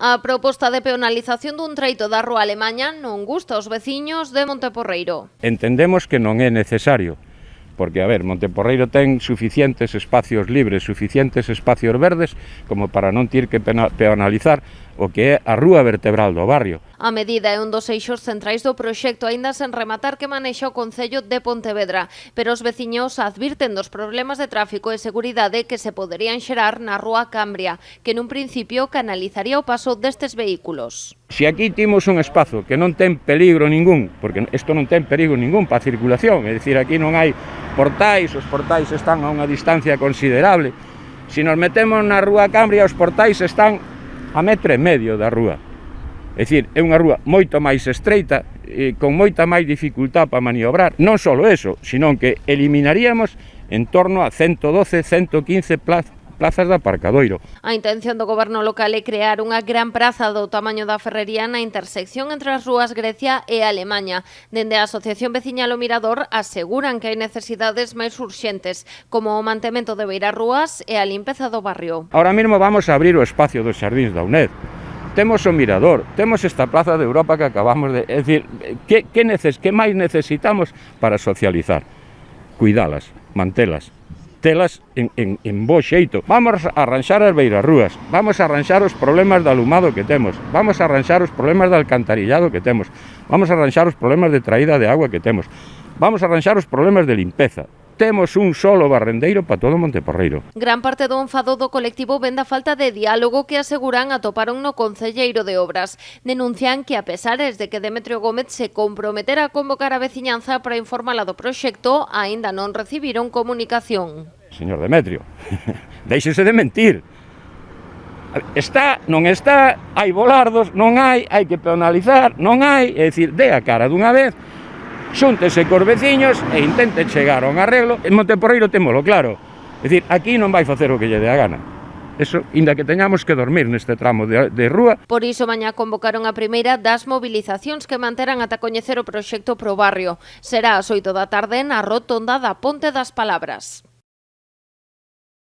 A proposta de peonalización dun treito da Rúa Alemaña non gusta aos veciños de Monteporreiro. Entendemos que non é necesario, porque, a ver, Monteporreiro ten suficientes espacios libres, suficientes espacios verdes, como para non ter que peonalizar o que é a rúa vertebral do barrio. A medida é un dos eixos centrais do proxecto, aínda sen rematar que manexa o Concello de Pontevedra, pero os veciños advirten dos problemas de tráfico e seguridade que se poderían xerar na Rúa Cambria, que nun principio canalizaría o paso destes vehículos. Se aquí timos un espazo que non ten peligro ningún, porque isto non ten perigo ningún para a circulación, é dicir, aquí non hai portais, os portais están a unha distancia considerable. Se nos metemos na Rúa Cambria, os portais están a 1,5 metros da rúa. É dicir, é unha rúa moito máis estreita, con moita máis dificultad para maniobrar. Non só eso, senón que eliminaríamos en torno a 112, 115 plazas de aparcadoiro. A intención do goberno local é crear unha gran praza do tamaño da Ferrería na intersección entre as rúas Grecia e Alemaña. Dende a Asociación Veciñal O Mirador aseguran que hai necesidades máis urxentes, como o mantemento de beirarrúas e a limpeza do barrio. Ahora mesmo vamos a abrir o espacio dos xardíns da UNED. Temos o Mirador, temos esta Plaza de Europa que acabamos de... É dicir, que máis necesitamos para socializar? Cuidalas, mantelas, telas en bo xeito. Vamos a arranxar as beirarrúas, vamos a arranxar os problemas de alumado que temos, vamos a arranxar os problemas de alcantarillado que temos, vamos a arranxar os problemas de traída de agua que temos, vamos a arranxar os problemas de limpeza. Temos un solo barrendeiro para todo Monteporreiro. Gran parte do enfado do colectivo vén da falta de diálogo que aseguran atoparon no concelleiro de Obras. Denuncian que, a pesares de que Demetrio Gómez se comprometera a convocar a veciñanza para informala do proxecto, aínda non recibiron comunicación. Señor Demetrio, déixese de mentir. Está, non está, hai volardos, non hai que penalizar, non hai, é dicir, dé a cara dunha vez, xúntese cos veciños e intenten chegar a un arreglo. En Monteporreiro témolo claro, é dicir, aquí non vai facer o que lle dé a gana. Eso, inda que teñamos que dormir neste tramo de rúa. Por iso mañá convocaron a primeira das movilizacións que manterán ata coñecer o proxecto pro barrio. Será ás 8 da tarde na rotonda da Ponte das Palabras.